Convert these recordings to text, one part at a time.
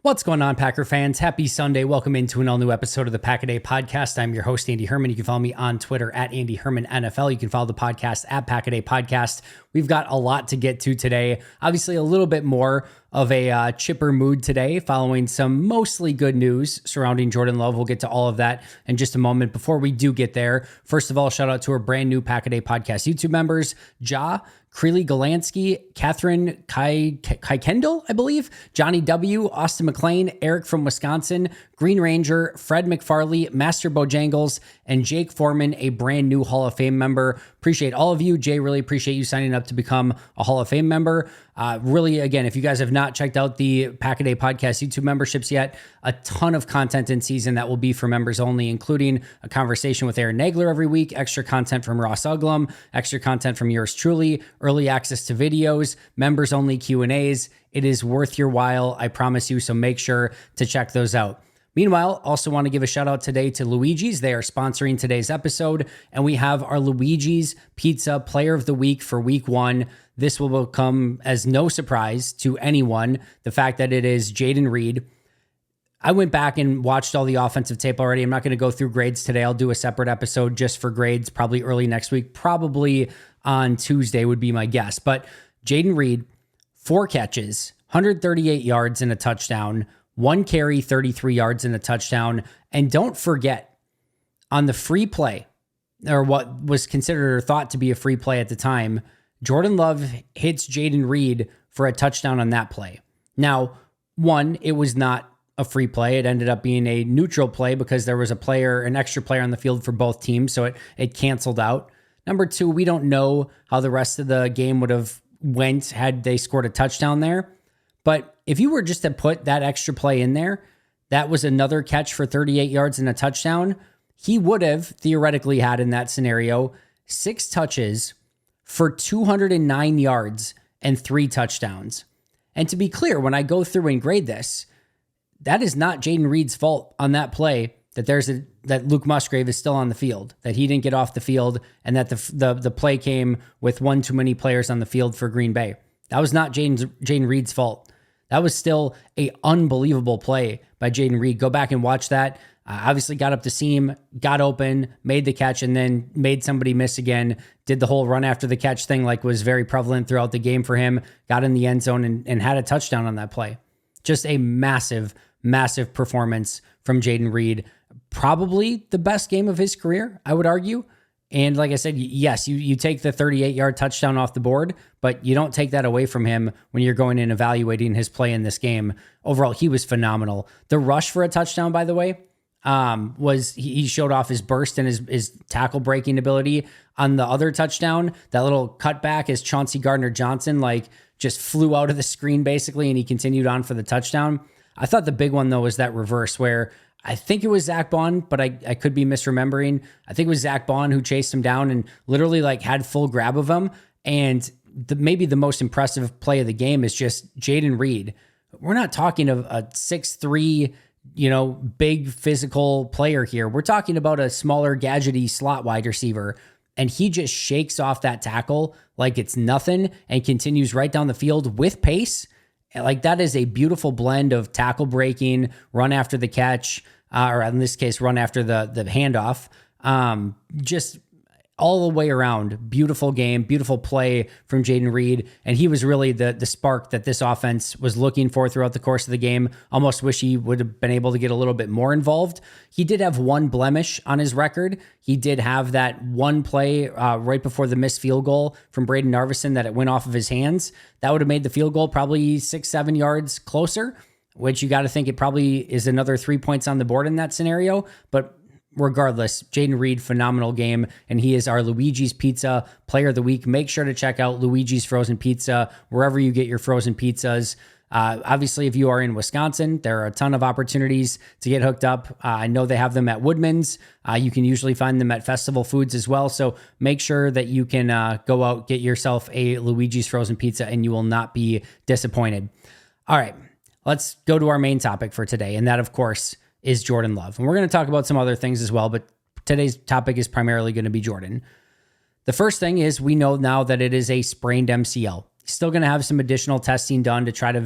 What's going on, Packer fans? Happy Sunday. Welcome into an all-new episode of the Pack-A-Day Podcast. I'm your host, Andy Herman. You can follow me on Twitter at Andy Herman NFL. You can follow the podcast at Pack-A-Day Podcast. We've got a lot to get to today. Obviously, a little bit more of a chipper mood today following some mostly good news surrounding Jordan Love. We'll get to all of that in just a moment. Before we do get there, first of all, shout out to our brand new Pack-A-Day Podcast YouTube members, Creeley Golansky, Catherine Kendall, I believe, Johnny W., Austin McLean, Eric from Wisconsin, Green Ranger, Fred McFarley, Master Bojangles, and Jake Foreman, a brand new Hall of Fame member. Appreciate all of you. Jay, really appreciate you signing up to become a Hall of Fame member. Really, again, if you guys have not checked out the Pack-A-Day Podcast YouTube memberships yet, a ton of content in season that will be for members only, including a conversation with Aaron Nagler every week, extra content from Ross Uglum, extra content from yours truly, early access to videos, members only Q&As. It is worth your while, I promise you, so make sure to check those out. Meanwhile, also want to give a shout out today to Luigi's. They are sponsoring today's episode, and we have our Luigi's Pizza Player of the Week for Week 1. This will come as no surprise to anyone, the fact that it is Jayden Reed. I went back and watched all the offensive tape already. I'm not going to go through grades today. I'll do a separate episode just for grades, probably early next week, probably on Tuesday would be my guess. But Jayden Reed, 4 catches, 138 yards and a touchdown, 1 carry, 33 yards and a touchdown. And don't forget, on the free play, or what was considered or thought to be a free play at the time, Jordan Love hits Jayden Reed for a touchdown on that play. Now, one, it was not a free play. It ended up being a neutral play because there was an extra player on the field for both teams, so it canceled out. Number 2, we don't know how the rest of the game would have went had they scored a touchdown there. But if you were just to put that extra play in there, that was another catch for 38 yards and a touchdown. He would have theoretically had in that scenario 6 touches for 209 yards and 3 touchdowns. And to be clear, when I go through and grade this, that is not Jayden Reed's fault on that play that Luke Musgrave is still on the field, that he didn't get off the field, and that the play came with one too many players on the field for Green Bay. That was not Jayden Reed's fault. That was still a unbelievable play by Jayden Reed. Go back and watch that. Obviously got up the seam, got open, made the catch, and then made somebody miss again. Did the whole run after the catch thing like was very prevalent throughout the game for him. Got in the end zone and had a touchdown on that play. Just a massive, massive performance from Jayden Reed. Probably the best game of his career, I would argue. And like I said, yes, you take the 38-yard touchdown off the board, but you don't take that away from him when you're going and evaluating his play in this game. Overall, he was phenomenal. The rush for a touchdown, by the way, was he showed off his burst and his tackle breaking ability. On the other touchdown, that little cutback as Chauncey Gardner-Johnson just flew out of the screen basically, and he continued on for the touchdown. I thought the big one, though, was that reverse where I think it was Zach Bond, but I could be misremembering. I think it was Zach Bond who chased him down and literally had full grab of him. And maybe the most impressive play of the game is just Jayden Reed. We're not talking of a 6'3", big physical player here. We're talking about a smaller, gadgety slot wide receiver. And he just shakes off that tackle like it's nothing and continues right down the field with pace. That is a beautiful blend of tackle breaking, run after the catch, or in this case, run after the handoff. Just all the way around, beautiful game, beautiful play from Jayden Reed. And he was really the spark that this offense was looking for throughout the course of the game. Almost wish he would have been able to get a little bit more involved. He did have one blemish on his record. He did have that one play right before the missed field goal from Braden Narvison that it went off of his hands. That would have made the field goal probably 6-7 yards closer, which you got to think it probably is another 3 points on the board in that scenario. But regardless, Jayden Reed, phenomenal game, and he is our Luigi's Pizza Player of the Week. Make sure to check out Luigi's Frozen Pizza wherever you get your frozen pizzas. Obviously, if you are in Wisconsin, there are a ton of opportunities to get hooked up. I know they have them at Woodman's. You can usually find them at Festival Foods as well. So make sure that you can go out, get yourself a Luigi's Frozen Pizza, and you will not be disappointed. All right, let's go to our main topic for today, and that, of course, is Jordan Love. And we're going to talk about some other things as well, but today's topic is primarily going to be Jordan. The first thing is we know now that it is a sprained MCL. Still going to have some additional testing done to try to,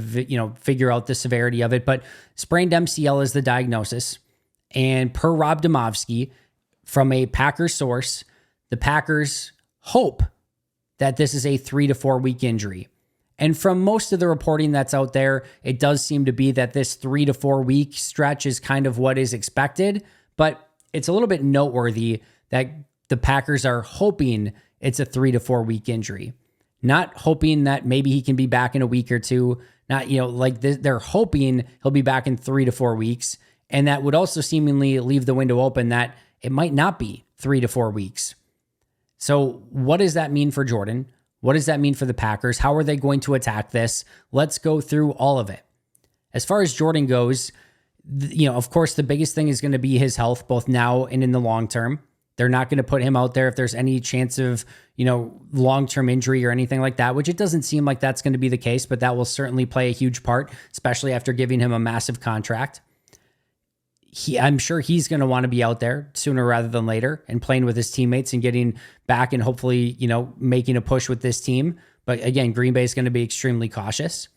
figure out the severity of it. But sprained MCL is the diagnosis. And per Rob Demovsky, from a Packers source, the Packers hope that this is a 3 to 4 week injury. And from most of the reporting that's out there, it does seem to be that this 3 to 4 week stretch is kind of what is expected. But it's a little bit noteworthy that the Packers are hoping it's a 3 to 4 week injury, not hoping that maybe he can be back in a week or two. Not, they're hoping he'll be back in 3 to 4 weeks. And that would also seemingly leave the window open that it might not be 3 to 4 weeks. So what does that mean for Jordan? What does that mean for the Packers? How are they going to attack this? Let's go through all of it. As far as Jordan goes, of course, the biggest thing is going to be his health, both now and in the long term. They're not going to put him out there if there's any chance of, long-term injury or anything like that, which it doesn't seem like that's going to be the case, but that will certainly play a huge part, especially after giving him a massive contract. I'm sure he's going to want to be out there sooner rather than later and playing with his teammates and getting back and hopefully, making a push with this team. But again, Green Bay is going to be extremely cautious.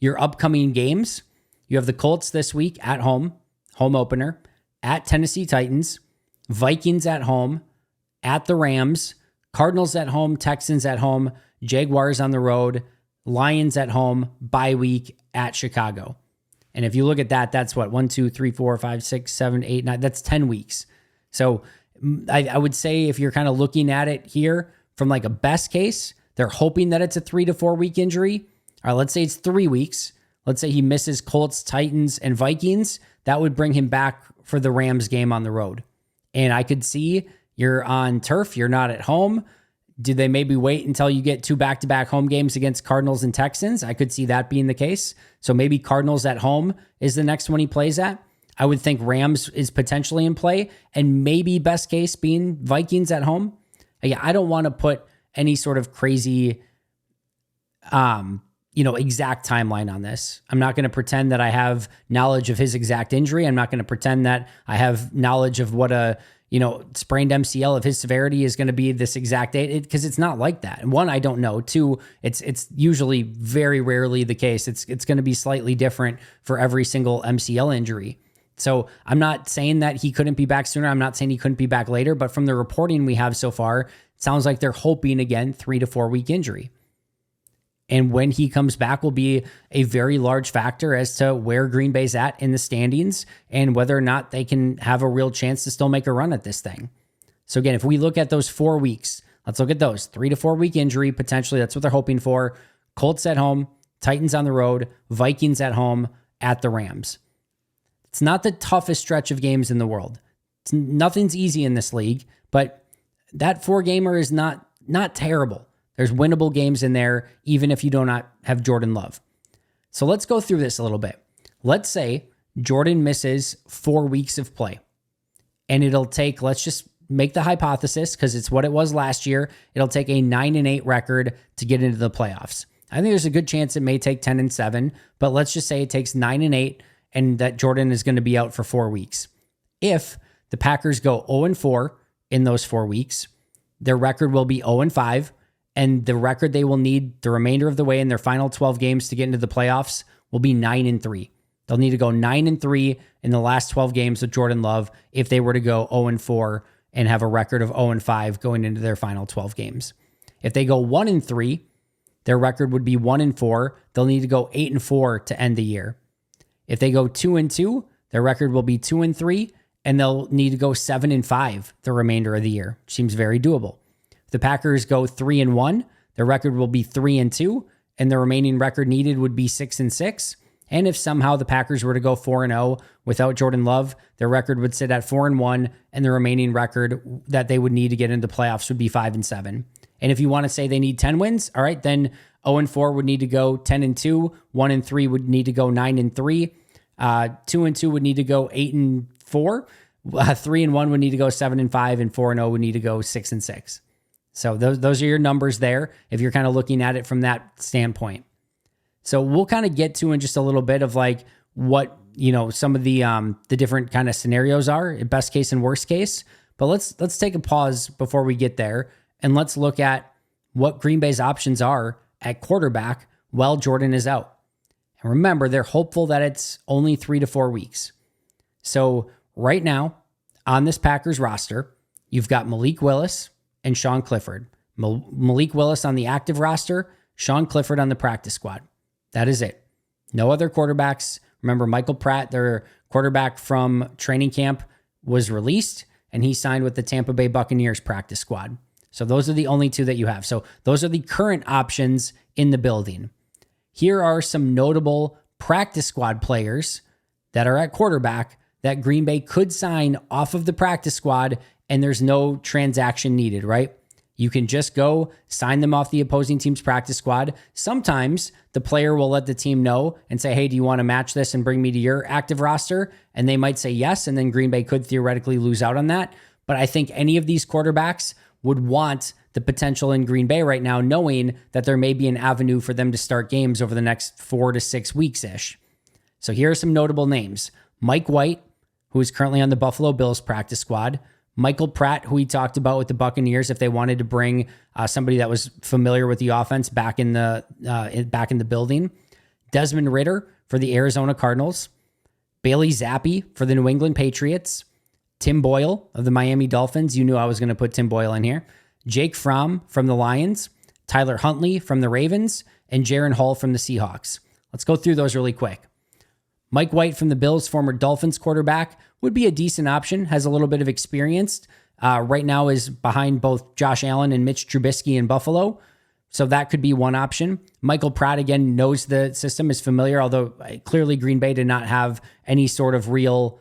Your upcoming games, you have the Colts this week at home opener, at Tennessee Titans, Vikings at home, at the Rams, Cardinals at home, Texans at home, Jaguars on the road, Lions at home, bye week at Chicago. And if you look at that, that's what, 1, 2, 3, 4, 5, 6, 7, 8, 9, that's 10 weeks. So I would say if you're kind of looking at it here from like a best case, they're hoping that it's a 3 to 4 week injury. All right, let's say it's 3 weeks. Let's say he misses Colts, Titans, and Vikings. That would bring him back for the Rams game on the road. And I could see you're on turf, you're not at home. Do they maybe wait until you get 2 back-to-back home games against Cardinals and Texans? I could see that being the case. So maybe Cardinals at home is the next one he plays at. I would think Rams is potentially in play, and maybe best case being Vikings at home. Again, I don't want to put any sort of crazy, exact timeline on this. I'm not going to pretend that I have knowledge of his exact injury. I'm not going to pretend that I have knowledge of what a sprained MCL of his severity is going to be this exact date, because it's not like that. And one, I don't know. Two, it's usually very rarely the case. It's going to be slightly different for every single MCL injury. So I'm not saying that he couldn't be back sooner. I'm not saying he couldn't be back later, but from the reporting we have so far, it sounds like they're hoping, again, 3 to 4 week injury. And when he comes back will be a very large factor as to where Green Bay's at in the standings and whether or not they can have a real chance to still make a run at this thing. So again, if we look at those 4 weeks, let's look at those 3 to 4 week injury, potentially. That's what they're hoping for. Colts at home, Titans on the road, Vikings at home, at the Rams. It's not the toughest stretch of games in the world. Nothing's easy in this league, but that 4-gamer is not terrible. There's winnable games in there, even if you do not have Jordan Love. So let's go through this a little bit. Let's say Jordan misses 4 weeks of play, and it'll take, let's just make the hypothesis, because it's what it was last year, it'll take a 9-8 record to get into the playoffs. I think there's a good chance it may take 10-7, but let's just say it takes 9-8 and that Jordan is going to be out for 4 weeks. If the Packers go 0-4 in those 4 weeks, their record will be 0-5, and the record they will need the remainder of the way in their final 12 games to get into the playoffs will be 9-3. They'll need to go 9-3 in the last 12 games with Jordan Love if they were to go 0-4 and have a record of 0-5 going into their final 12 games. If they go 1-3, their record would be 1-4. They'll need to go 8-4 to end the year. If they go 2-2, their record will be 2-3, and they'll need to go 7-5 the remainder of the year. Seems very doable. The Packers go 3-1, their record will be 3-2, and the remaining record needed would be 6-6. And if somehow the Packers were to go 4-0 without Jordan Love, their record would sit at 4-1, and the remaining record that they would need to get into the playoffs would be 5-7. And if you want to say they need 10 wins, all right, then 0-4 would need to go 10-2, 1-3 would need to go 9-3, 2-2 would need to go 8-4, 3-1 would need to go 7-5, and 4-0 would need to go 6-6. So those are your numbers there if you're kind of looking at it from that standpoint. So we'll kind of get to in just a little bit of like what, some of the different kind of scenarios are, best case and worst case. But let's take a pause before we get there, and let's look at what Green Bay's options are at quarterback while Jordan is out. And remember, they're hopeful that it's only 3 to 4 weeks. So right now on this Packers roster, you've got Malik Willis and Sean Clifford. Malik Willis on the active roster, Sean Clifford on the practice squad. That is it. No other quarterbacks. Remember, Michael Pratt, their quarterback from training camp, was released, and he signed with the Tampa Bay Buccaneers practice squad. So those are the only two that you have. So those are the current options in the building. Here are some notable practice squad players that are at quarterback that Green Bay could sign off of the practice squad, and there's no transaction needed, right? You can just go sign them off the opposing team's practice squad. Sometimes the player will let the team know and say, hey, do you want to match this and bring me to your active roster? And they might say yes, and then Green Bay could theoretically lose out on that. But I think any of these quarterbacks would want the potential in Green Bay right now, knowing that there may be an avenue for them to start games over the next 4 to 6 weeks-ish. So here are some notable names. Mike White, who is currently on the Buffalo Bills practice squad. Michael Pratt, who we talked about with the Buccaneers, if they wanted to bring somebody that was familiar with the offense back in the building. Desmond Ridder for the Arizona Cardinals. Bailey Zappi for the New England Patriots. Tim Boyle of the Miami Dolphins. You knew I was going to put Tim Boyle in here. Jake Fromm from the Lions. Tyler Huntley from the Ravens. And Jaron Hall from the Seahawks. Let's go through those really quick. Mike White from the Bills, former Dolphins quarterback, would be a decent option, has a little bit of experience. Right now is behind both Josh Allen and Mitch Trubisky in Buffalo. So that could be one option. Michael Pratt, again, knows the system, is familiar, although clearly Green Bay did not have any sort of real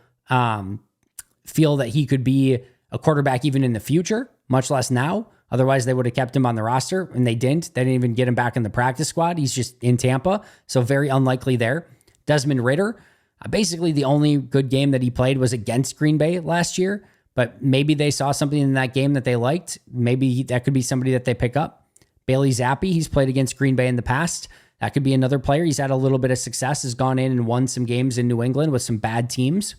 feel that he could be a quarterback even in the future, much less now. Otherwise, they would have kept him on the roster, and they didn't. They didn't even get him back in the practice squad. He's just in Tampa, so very unlikely there. Desmond Ridder, basically the only good game that he played was against Green Bay last year, but maybe they saw something in that game that they liked. Maybe that could be somebody that they pick up. Bailey Zappi, he's played against Green Bay in the past. That could be another player. He's had a little bit of success, has gone in and won some games in New England with some bad teams.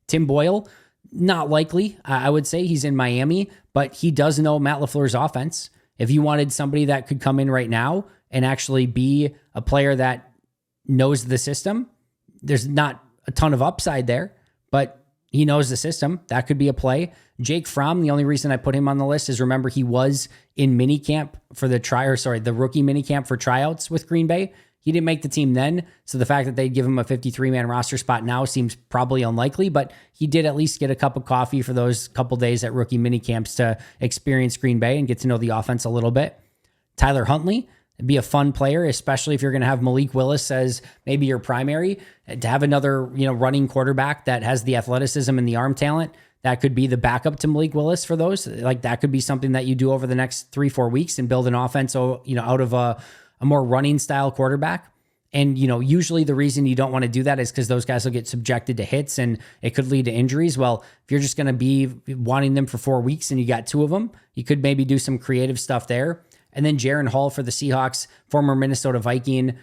Tim Boyle, not likely. I would say he's in Miami, but he does know Matt LaFleur's offense. If you wanted somebody that could come in right now and actually be a player that knows the system, there's not a ton of upside there, but he knows the system. That could be a play. Jake Fromm, the only reason I put him on the list is, remember, he was in minicamp for the rookie minicamp for tryouts with Green Bay. He didn't make the team then, so the fact that they'd give him a 53-man roster spot now seems probably unlikely, but he did at least get a cup of coffee for those couple days at rookie minicamps to experience Green Bay and get to know the offense a little bit. Tyler Huntley, it'd be a fun player, especially if you're going to have Malik Willis as maybe your primary. To have another, running quarterback that has the athleticism and the arm talent, that could be the backup to Malik Willis for those. Like, that could be something that you do over the next 3-4 weeks and build an offense, out of a more running style quarterback. And, usually the reason you don't want to do that is because those guys will get subjected to hits and it could lead to injuries. Well, if you're just going to be wanting them for 4 weeks and you got 2 of them, you could maybe do some creative stuff there. And then Jaron Hall for the Seahawks, former Minnesota Viking.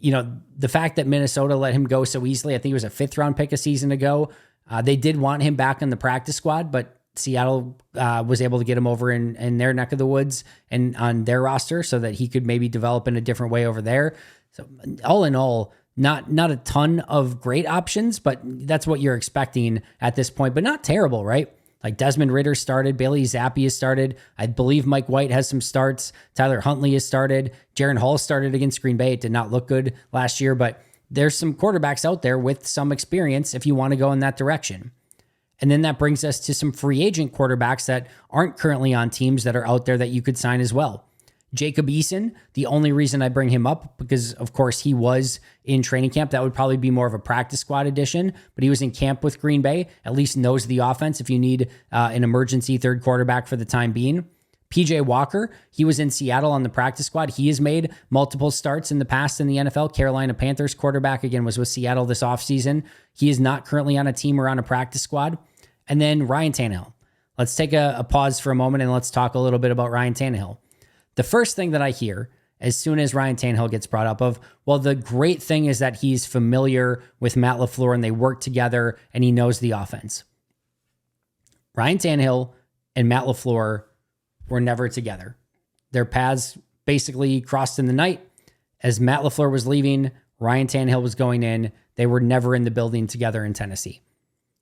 The fact that Minnesota let him go so easily, I think it was a 5th-round pick a season ago. They did want him back in the practice squad, but Seattle was able to get him over in their neck of the woods and on their roster so that he could maybe develop in a different way over there. So all in all, not a ton of great options, but that's what you're expecting at this point, but not terrible, right? Like, Desmond Ridder started, Bailey Zappi has started. I believe Mike White has some starts. Tyler Huntley has started. Jaron Hall started against Green Bay. It did not look good last year, but there's some quarterbacks out there with some experience if you want to go in that direction. And then that brings us to some free agent quarterbacks that aren't currently on teams that are out there that you could sign as well. Jacob Eason, the only reason I bring him up, because of course he was in training camp, that would probably be more of a practice squad addition, but he was in camp with Green Bay, at least knows the offense if you need an emergency third quarterback for the time being. PJ Walker, he was in Seattle on the practice squad. He has made multiple starts in the past in the NFL. Carolina Panthers quarterback, again, was with Seattle this offseason. He is not currently on a team or on a practice squad. And then Ryan Tannehill. Let's take a pause for a moment and let's talk a little bit about Ryan Tannehill. The first thing that I hear as soon as Ryan Tannehill gets brought up of, well, the great thing is that he's familiar with Matt LaFleur and they work together and he knows the offense. Ryan Tannehill and Matt LaFleur were never together. Their paths basically crossed in the night. As Matt LaFleur was leaving, Ryan Tannehill was going in. They were never in the building together in Tennessee.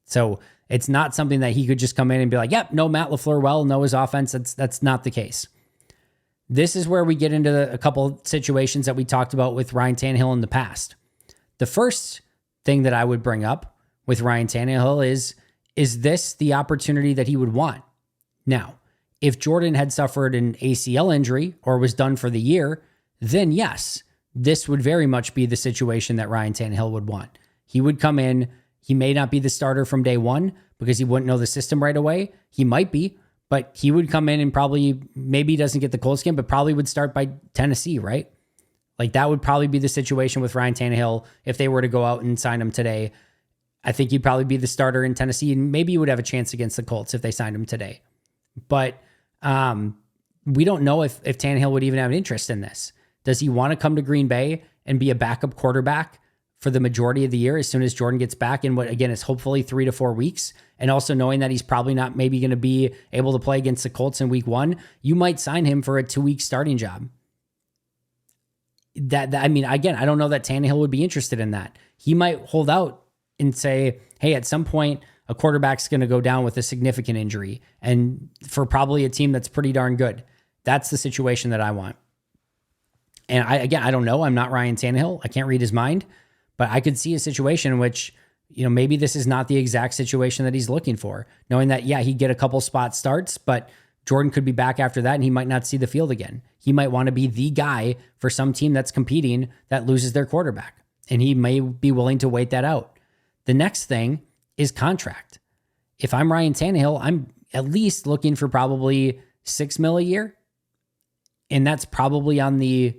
So it's not something that he could just come in and be like, yep, know Matt LaFleur well, know his offense. That's not the case. This is where we get into a couple situations that we talked about with Ryan Tannehill in the past. The first thing that I would bring up with Ryan Tannehill is this the opportunity that he would want? Now, if Jordan had suffered an ACL injury or was done for the year, then yes, this would very much be the situation that Ryan Tannehill would want. He would come in. He may not be the starter from day one because he wouldn't know the system right away. He might be, but he would come in and probably, maybe he doesn't get the Colts game, but probably would start by Tennessee, right? Like that would probably be the situation with Ryan Tannehill if they were to go out and sign him today. I think he'd probably be the starter in Tennessee, and maybe he would have a chance against the Colts if they signed him today. But we don't know if Tannehill would even have an interest in this. Does he want to come to Green Bay and be a backup quarterback for the majority of the year as soon as Jordan gets back in what, again, is hopefully 3 to 4 weeks? And also knowing that he's probably not maybe going to be able to play against the Colts in week 1, you might sign him for a 2-week starting job. I mean, again, I don't know that Tannehill would be interested in that. He might hold out and say, hey, at some point, a quarterback's going to go down with a significant injury, and for probably a team that's pretty darn good. That's the situation that I want. And I don't know. I'm not Ryan Tannehill. I can't read his mind, but I could see a situation in which, maybe this is not the exact situation that he's looking for, knowing that, yeah, he'd get a couple spot starts, but Jordan could be back after that and he might not see the field again. He might want to be the guy for some team that's competing that loses their quarterback, and he may be willing to wait that out. The next thing is contract. If I'm Ryan Tannehill, I'm at least looking for probably $6 million a year. And that's probably on the,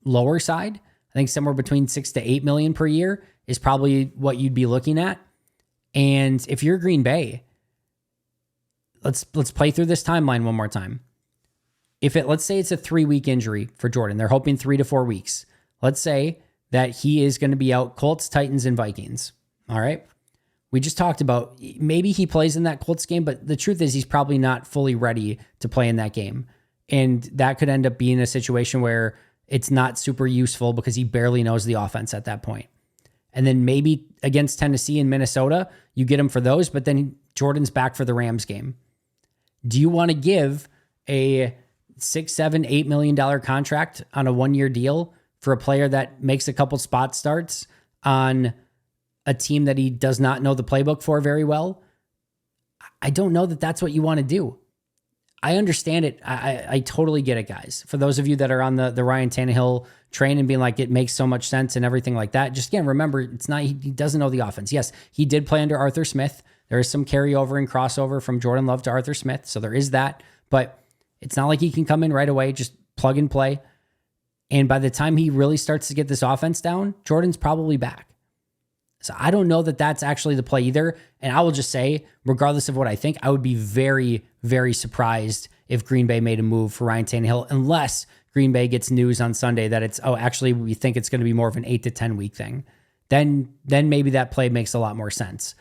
lower side. I think somewhere between $6 to $8 million per year is probably what you'd be looking at. And if you're Green Bay, let's play through this timeline one more time. Let's say it's a 3-week injury for Jordan. They're hoping 3 to 4 weeks. Let's say that he is going to be out Colts, Titans, and Vikings. All right. We just talked about maybe he plays in that Colts game, but the truth is he's probably not fully ready to play in that game. And that could end up being a situation where it's not super useful because he barely knows the offense at that point. And then maybe against Tennessee and Minnesota, you get him for those, but then Jordan's back for the Rams game. Do you want to give a $6, $7, $8 million contract on a 1-year deal for a player that makes a couple spot starts on a team that he does not know the playbook for very well? I don't know that that's what you want to do. I understand it. I totally get it, guys. For those of you that are on the Ryan Tannehill train and being like, it makes so much sense and everything like that, just again, remember, it's not, he doesn't know the offense. Yes, he did play under Arthur Smith. There is some carryover and crossover from Jordan Love to Arthur Smith. So there is that, but it's not like he can come in right away, just plug and play. And by the time he really starts to get this offense down, Jordan's probably back. So I don't know that that's actually the play either. And I will just say, regardless of what I think, I would be very, very surprised if Green Bay made a move for Ryan Tannehill, unless Green Bay gets news on Sunday that it's, actually, we think it's going to be more of an 8 to 10 week thing. Then maybe that play makes a lot more sense.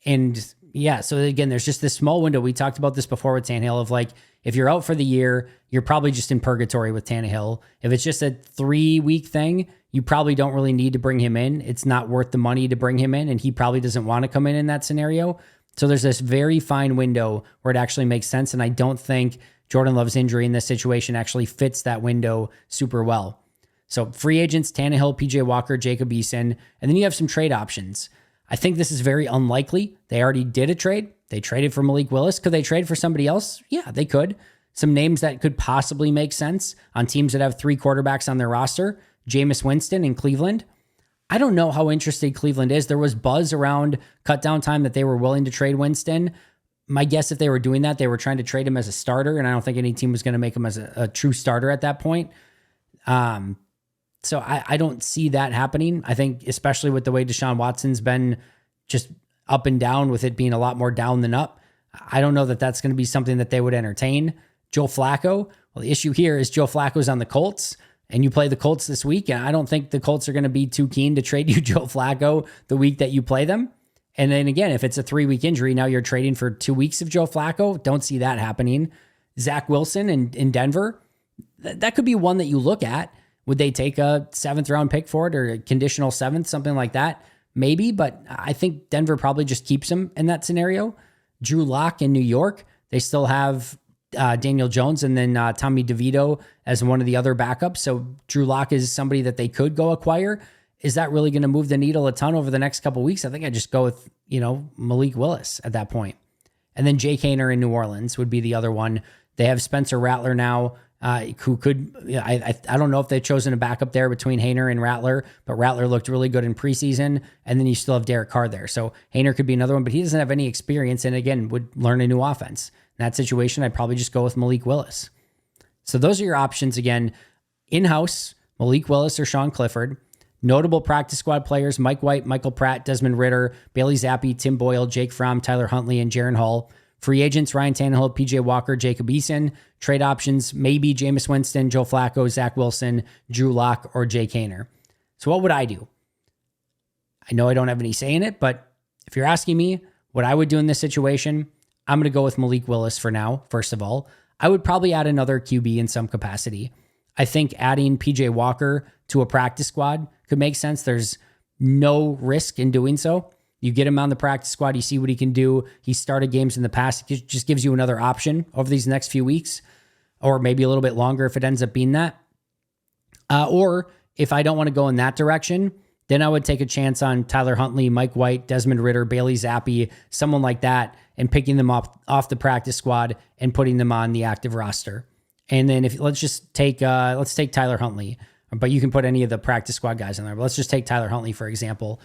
And yeah, so again, there's just this small window. We talked about this before with Tannehill of like, if you're out for the year, you're probably just in purgatory with Tannehill. If it's just a 3-week thing, you probably don't really need to bring him in. It's not worth the money to bring him in, and he probably doesn't want to come in that scenario. So there's this very fine window where it actually makes sense, and I don't think Jordan Love's injury in this situation actually fits that window super well. So free agents, Tannehill, PJ Walker, Jacob Eason, and then you have some trade options. I think this is very unlikely. They already did a trade. They traded for Malik Willis. Could they trade for somebody else? Yeah, they could. Some names that could possibly make sense on teams that have 3 quarterbacks on their roster. Jameis Winston in Cleveland. I don't know how interested Cleveland is. There was buzz around cut down time that they were willing to trade Winston. My guess, if they were doing that, they were trying to trade him as a starter, and I don't think any team was going to make him as a true starter at that point. So I don't see that happening. I think, especially with the way Deshaun Watson's been just up and down, with it being a lot more down than up, I don't know that that's going to be something that they would entertain. Joe Flacco. Well, the issue here is Joe Flacco's on the Colts, and you play the Colts this week, and I don't think the Colts are going to be too keen to trade you Joe Flacco the week that you play them. And then again, if it's a 3-week injury, now you're trading for 2 weeks of Joe Flacco. Don't see that happening. Zach Wilson in Denver. that could be one that you look at. Would they take a 7th round pick for it or a conditional 7th, something like that? Maybe, but I think Denver probably just keeps him in that scenario. Drew Lock in New York, they still have Daniel Jones and then Tommy DeVito as one of the other backups. So Drew Lock is somebody that they could go acquire. Is that really going to move the needle a ton over the next couple of weeks? I think I just go with, Malik Willis at that point. And then Jake Haener in New Orleans would be the other one. They have Spencer Rattler now, who could, I don't know if they've chosen a backup there between Haener and Rattler, but Rattler looked really good in preseason. And then you still have Derek Carr there. So Haener could be another one, but he doesn't have any experience and again, would learn a new offense. In that situation, I'd probably just go with Malik Willis. So those are your options. Again, in-house, Malik Willis or Sean Clifford. Notable practice squad players, Mike White, Michael Pratt, Desmond Ridder, Bailey Zappi, Tim Boyle, Jake Fromm, Tyler Huntley, and Jaron Hall. Free agents, Ryan Tannehill, PJ Walker, Jacob Eason. Trade options, maybe Jameis Winston, Joe Flacco, Zach Wilson, Drew Lock, or Jake Haener. So what would I do? I know I don't have any say in it, but if you're asking me what I would do in this situation, I'm going to go with Malik Willis for now, first of all. I would probably add another QB in some capacity. I think adding PJ Walker to a practice squad could make sense. There's no risk in doing so. You get him on the practice squad, you see what he can do. He started games in the past. It just gives you another option over these next few weeks, or maybe a little bit longer if it ends up being that. Or if I don't want to go in that direction, then I would take a chance on Tyler Huntley, Mike White, Desmond Ridder, Bailey Zappi, someone like that, and picking them off the practice squad and putting them on the active roster. And then let's take Tyler Huntley, but you can put any of the practice squad guys in there. But let's just take Tyler Huntley, for example.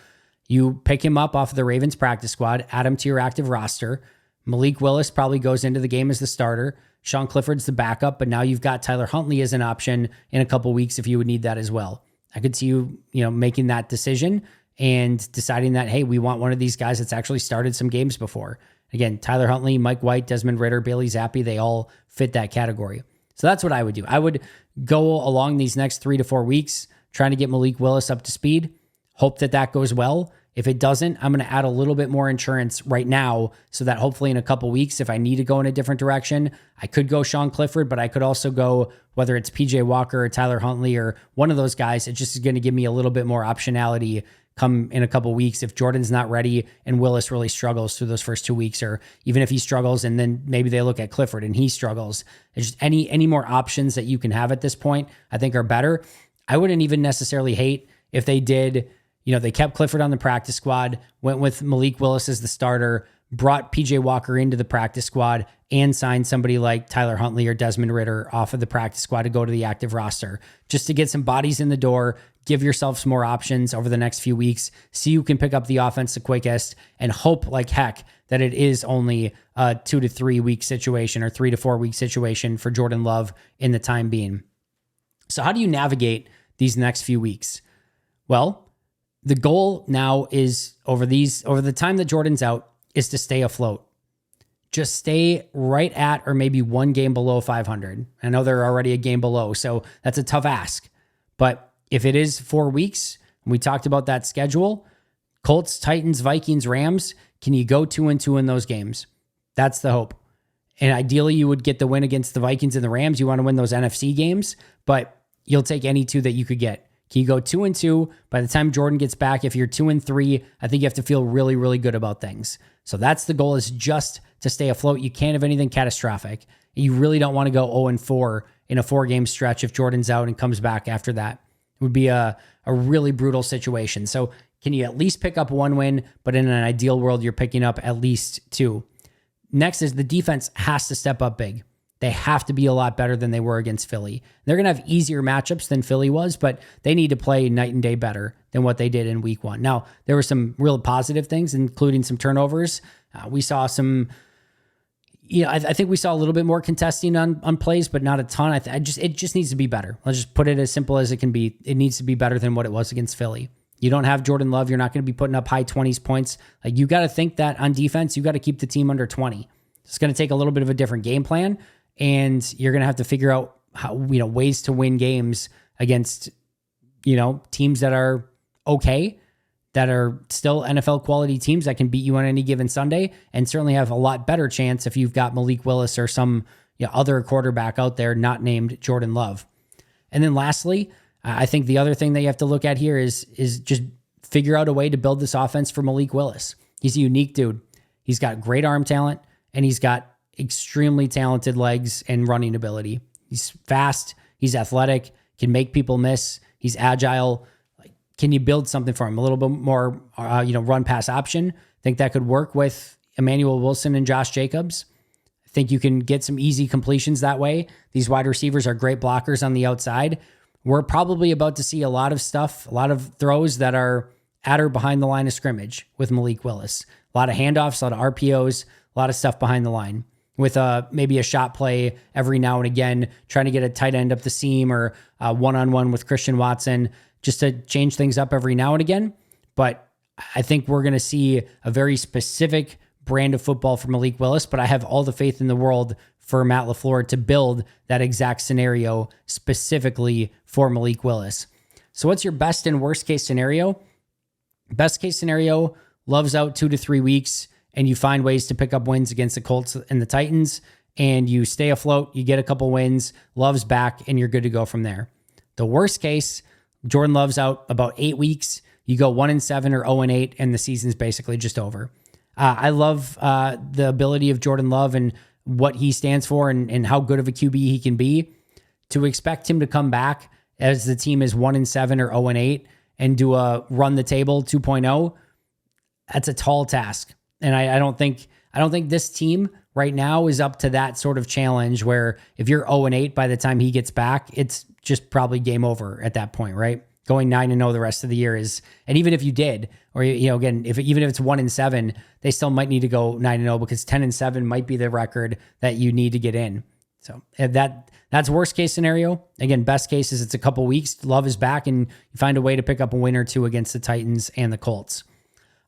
You pick him up off of the Ravens practice squad, add him to your active roster. Malik Willis probably goes into the game as the starter. Sean Clifford's the backup, but now you've got Tyler Huntley as an option in a couple weeks if you would need that as well. I could see you making that decision and deciding that, hey, we want one of these guys that's actually started some games before. Again, Tyler Huntley, Mike White, Desmond Ridder, Bailey Zappi, they all fit that category. So that's what I would do. I would go along these next 3 to 4 weeks trying to get Malik Willis up to speed. Hope that goes well. If it doesn't, I'm going to add a little bit more insurance right now so that hopefully in a couple weeks, if I need to go in a different direction, I could go Sean Clifford, but I could also go whether it's PJ Walker or Tyler Huntley or one of those guys. It just is going to give me a little bit more optionality come in a couple weeks if Jordan's not ready and Willis really struggles through those first 2 weeks, or even if he struggles and then maybe they look at Clifford and he struggles. It's just any more options that you can have at this point, I think are better. I wouldn't even necessarily hate if they did, they kept Clifford on the practice squad, went with Malik Willis as the starter, brought PJ Walker into the practice squad, and signed somebody like Tyler Huntley or Desmond Ridder off of the practice squad to go to the active roster, just to get some bodies in the door, give yourself some more options over the next few weeks, see who can pick up the offense the quickest, and hope like heck that it is only a 2 to 3 week situation or 3 to 4 week situation for Jordan Love in the time being. So how do you navigate these next few weeks? Well, the goal now is over the time that Jordan's out is to stay afloat. Just stay right at or maybe one game below 500. I know they're already a game below, so that's a tough ask. But if it is 4 weeks, and we talked about that schedule, Colts, Titans, Vikings, Rams, can you go 2-2 in those games? That's the hope. And ideally, you would get the win against the Vikings and the Rams. You want to win those NFC games, but you'll take any two that you could get. Can you go 2-2 by the time Jordan gets back? If you're 2-3, I think you have to feel really, really good about things. So that's the goal, is just to stay afloat. You can't have anything catastrophic. You really don't want to go 0-4 in a 4-game stretch if Jordan's out and comes back after that. It would be a really brutal situation. So can you at least pick up 1 win, but in an ideal world, you're picking up at least 2. Next is the defense has to step up big. They have to be a lot better than they were against Philly. They're going to have easier matchups than Philly was, but they need to play night and day better than what they did in week 1. Now, there were some real positive things, including some turnovers. We saw some, I think we saw a little bit more contesting on plays, but not a ton. It just needs to be better. Let's just put it as simple as it can be. It needs to be better than what it was against Philly. You don't have Jordan Love. You're not going to be putting up high 20s points. Like, you got to think that on defense, you got to keep the team under 20. It's going to take a little bit of a different game plan. And you're going to have to figure out how, ways to win games against, teams that are okay, that are still NFL quality teams that can beat you on any given Sunday, and certainly have a lot better chance if you've got Malik Willis or some other quarterback out there not named Jordan Love. And then lastly, I think the other thing that you have to look at here is just figure out a way to build this offense for Malik Willis. He's a unique dude. He's got great arm talent, and he's got extremely talented legs and running ability. He's fast. He's athletic, can make people miss. He's agile. Like, can you build something for him? A little bit more, run pass option. I think that could work with Emmanuel Wilson and Josh Jacobs. I think you can get some easy completions that way. These wide receivers are great blockers on the outside. We're probably about to see a lot of stuff, a lot of throws that are at or behind the line of scrimmage with Malik Willis. A lot of handoffs, a lot of RPOs, a lot of stuff behind the line with maybe a shot play every now and again, trying to get a tight end up the seam or one-on-one with Christian Watson just to change things up every now and again. But I think we're going to see a very specific brand of football for Malik Willis, but I have all the faith in the world for Matt LaFleur to build that exact scenario specifically for Malik Willis. So what's your best and worst case scenario? Best case scenario, Love's out 2 to 3 weeks, and you find ways to pick up wins against the Colts and the Titans, and you stay afloat, you get a couple wins, Love's back, and you're good to go from there. The worst case, Jordan Love's out about 8 weeks, you go 1-7 or 0-8, and the season's basically just over. I love the ability of Jordan Love and what he stands for and how good of a QB he can be. To expect him to come back as the team is 1-7 or 0-8 and do a run the table 2.0, that's a tall task. And I don't think this team right now is up to that sort of challenge where if you're 0-8 by the time he gets back, it's just probably game over at that point, right? Going 9-0 the rest of the year is, and even if you did, or again, even if it's 1-7, they still might need to go 9-0 because 10-7 might be the record that you need to get in. So that's worst case scenario. Again, best case is it's a couple weeks, Love is back, and you find a way to pick up a win or two against the Titans and the Colts.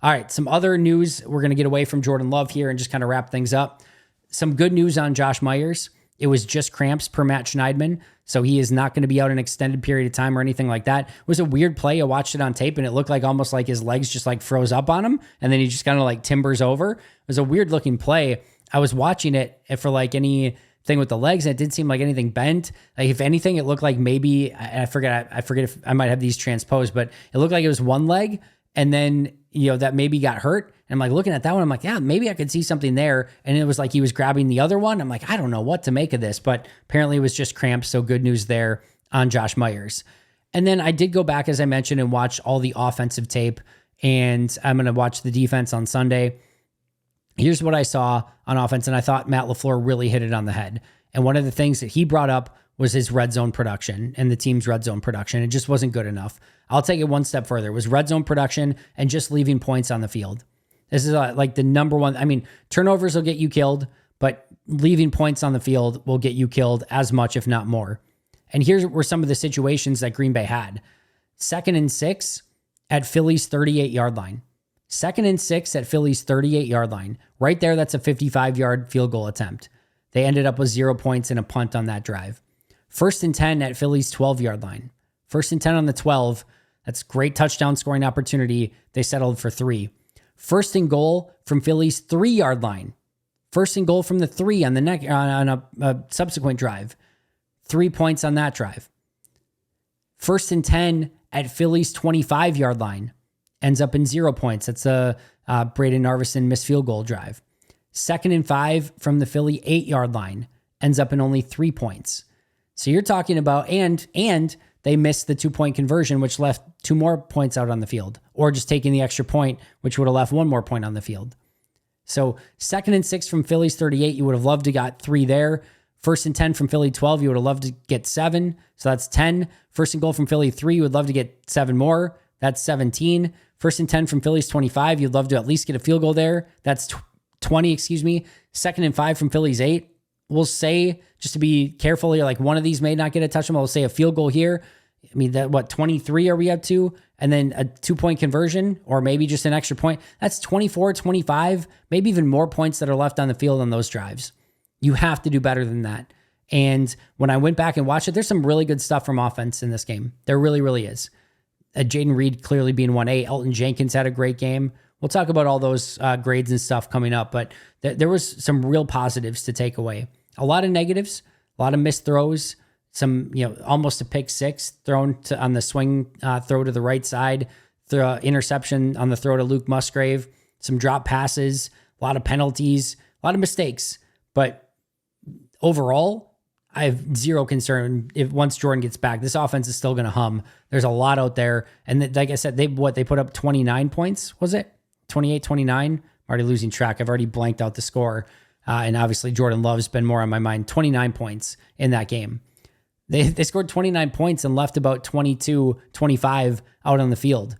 All right, some other news. We're going to get away from Jordan Love here and just kind of wrap things up. Some good news on Josh Myers. It was just cramps per Matt Schneidman, so he is not going to be out an extended period of time or anything like that. It was a weird play. I watched it on tape, and it looked like almost like his legs just like froze up on him, and then he just kind of like timbers over. It was a weird looking play. I was watching it for like anything with the legs, and it didn't seem like anything bent. Like if anything, it looked like maybe, I forget if I might have these transposed, but it looked like it was one leg, and then that maybe got hurt. And I'm like looking at that one, I'm like, yeah, maybe I could see something there. And it was like he was grabbing the other one. I'm like, I don't know what to make of this, but apparently it was just cramps. So good news there on Josh Myers. And then I did go back, as I mentioned, and watch all the offensive tape. And I'm going to watch the defense on Sunday. Here's what I saw on offense. And I thought Matt LaFleur really hit it on the head. And one of the things that he brought up was his red zone production and the team's red zone production. It just wasn't good enough. I'll take it one step further. It was red zone production and just leaving points on the field. This is like the number one. I mean, turnovers will get you killed, but leaving points on the field will get you killed as much, if not more. And here were some of the situations that Green Bay had. 2nd and 6 at Philly's 38-yard line. 2nd and 6 at Philly's 38-yard line. Right there, that's a 55-yard field goal attempt. They ended up with 0 points and a punt on that drive. 1st and 10 at Philly's 12-yard line. 1st and 10 on the 12. That's great touchdown scoring opportunity. They settled for 3. 1st and goal from Philly's 3-yard line. 1st and goal from the 3 on a subsequent drive. 3 points on that drive. 1st and 10 at Philly's 25-yard line. Ends up in 0 points. That's a Braden Narveson missed field goal drive. 2nd and 5 from the Philly 8-yard line. Ends up in only 3 points. So you're talking about, and they missed the 2-point conversion, which left 2 more points out on the field, or just taking the extra point, which would have left 1 more point on the field. So 2nd and 6 from Philly's 38, you would have loved to got 3 there. 1st and 10 from Philly 12, you would have loved to get 7. So that's 10. 1st and goal from Philly 3, you would love to get 7 more. That's 17. 1st and 10 from Philly's 25, you'd love to at least get a field goal there. That's 20, 2nd and 5 from Philly's 8. We'll say, just to be careful, like one of these may not get a touchdown. We'll say a field goal here. I mean, 23 are we up to? And then a 2-point conversion, or maybe just an extra point. That's 24, 25, maybe even more points that are left on the field on those drives. You have to do better than that. And when I went back and watched it, there's some really good stuff from offense in this game. There really, really is. Jaden Reed clearly being 1A. Elton Jenkins had a great game. We'll talk about all those grades and stuff coming up, but there was some real positives to take away. A lot of negatives, a lot of missed throws, some, almost a pick six thrown on the swing throw to the right side, interception on the throw to Luke Musgrave, some drop passes, a lot of penalties, a lot of mistakes. But overall, I have zero concern if once Jordan gets back, this offense is still going to hum. There's a lot out there. And like I said, they put up 29 points, was it? 28, 29? I'm already losing track. I've already blanked out the score. And obviously Jordan Love's been more on my mind. 29 points in that game. They scored 29 points and left about 22, 25 out on the field.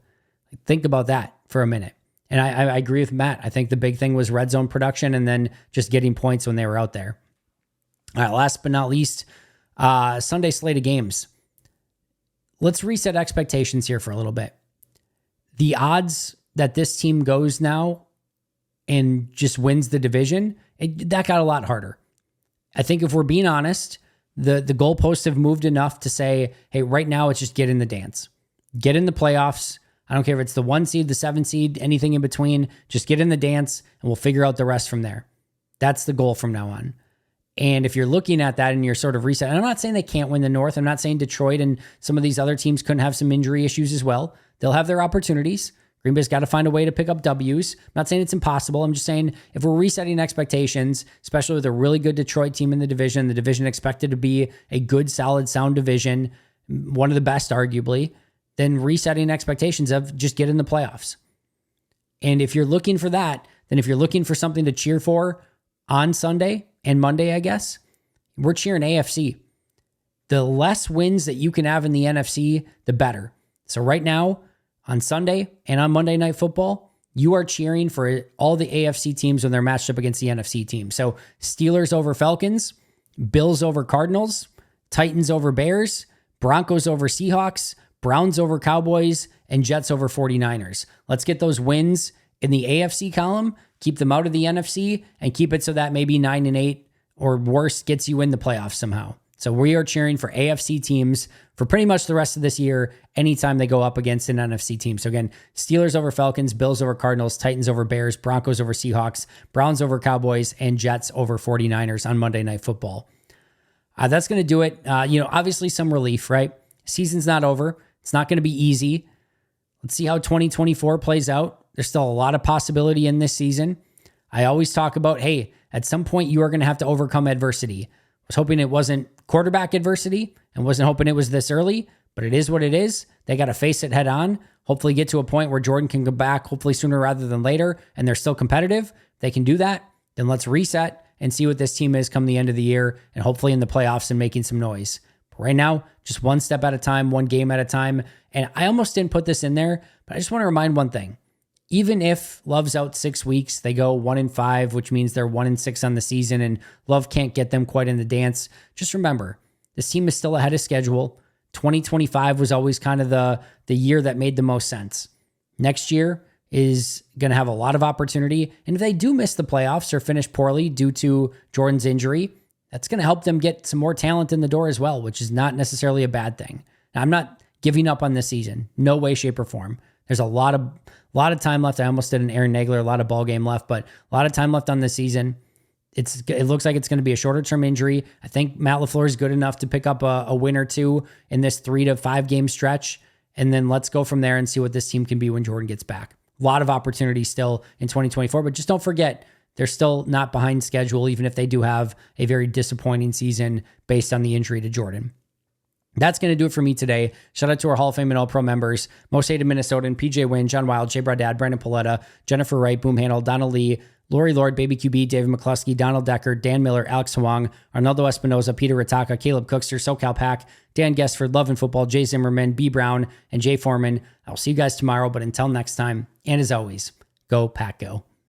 Think about that for a minute. And I agree with Matt. I think the big thing was red zone production and then just getting points when they were out there. All right, last but not least, Sunday slate of games. Let's reset expectations here for a little bit. The odds that this team goes now and just wins the division, that got a lot harder. I think if we're being honest, the goalposts have moved enough to say, hey, right now it's just get in the dance. Get in the playoffs. I don't care if it's the 1 seed, the 7 seed, anything in between. Just get in the dance and we'll figure out the rest from there. That's the goal from now on. And if you're looking at that and you're sort of reset, and I'm not saying they can't win the North. I'm not saying Detroit and some of these other teams couldn't have some injury issues as well. They'll have their opportunities. Green Bay's got to find a way to pick up W's. I'm not saying it's impossible. I'm just saying if we're resetting expectations, especially with a really good Detroit team in the division expected to be a good, solid, sound division, one of the best arguably, then resetting expectations of just get in the playoffs. And if you're looking for that, then if you're looking for something to cheer for on Sunday and Monday, I guess, we're cheering AFC. The less wins that you can have in the NFC, the better. So right now, on Sunday and on Monday Night Football, you are cheering for all the AFC teams when they're matched up against the NFC team. So Steelers over Falcons, Bills over Cardinals, Titans over Bears, Broncos over Seahawks, Browns over Cowboys, and Jets over 49ers. Let's get those wins in the AFC column, keep them out of the NFC, and keep it so that maybe 9-8 or worse gets you in the playoffs somehow. So we are cheering for AFC teams for pretty much the rest of this year, anytime they go up against an NFC team. So again, Steelers over Falcons, Bills over Cardinals, Titans over Bears, Broncos over Seahawks, Browns over Cowboys, and Jets over 49ers on Monday Night Football. That's going to do it. Obviously some relief, right? Season's not over. It's not going to be easy. Let's see how 2024 plays out. There's still a lot of possibility in this season. I always talk about, hey, at some point you are going to have to overcome adversity. I was hoping it wasn't quarterback adversity and wasn't hoping it was this early, but it is what it is. They got to face it head on. Hopefully get to a point where Jordan can come back, hopefully sooner rather than later, and they're still competitive. If they can do that, then let's reset and see what this team is come the end of the year and hopefully in the playoffs and making some noise. But right now, just one step at a time, one game at a time. And I almost didn't put this in there, but I just want to remind one thing. Even if Love's out 6 weeks, they go 1-5, which means they're 1-6 on the season, and Love can't get them quite in the dance. Just remember, this team is still ahead of schedule. 2025 was always kind of the year that made the most sense. Next year is going to have a lot of opportunity, and if they do miss the playoffs or finish poorly due to Jordan's injury, that's going to help them get some more talent in the door as well, which is not necessarily a bad thing. Now, I'm not giving up on this season. No way, shape, or form. There's a lot of time left. I almost did an Aaron Nagler, a lot of ball game left, but a lot of time left on this season. It looks like it's going to be a shorter term injury. I think Matt LaFleur is good enough to pick up a win or two in this 3 to 5 game stretch. And then let's go from there and see what this team can be when Jordan gets back. A lot of opportunity still in 2024, but just don't forget, they're still not behind schedule, even if they do have a very disappointing season based on the injury to Jordan. That's going to do it for me today. Shout out to our Hall of Fame and All-Pro members, Most Hated Minnesotan, PJ Wynn, John Wild, Jay Bradad, Brandon Paletta, Jennifer Wright, Boom Handle, Donald Lee, Lori Lord, Baby QB, David McCluskey, Donald Decker, Dan Miller, Alex Hwang, Arnaldo Espinoza, Peter Ritaka, Caleb Cookster, SoCal Pack, Dan Guestford, Love and Football, Jay Zimmerman, B. Brown, and Jay Foreman. I'll see you guys tomorrow, but until next time, and as always, go Pack Go.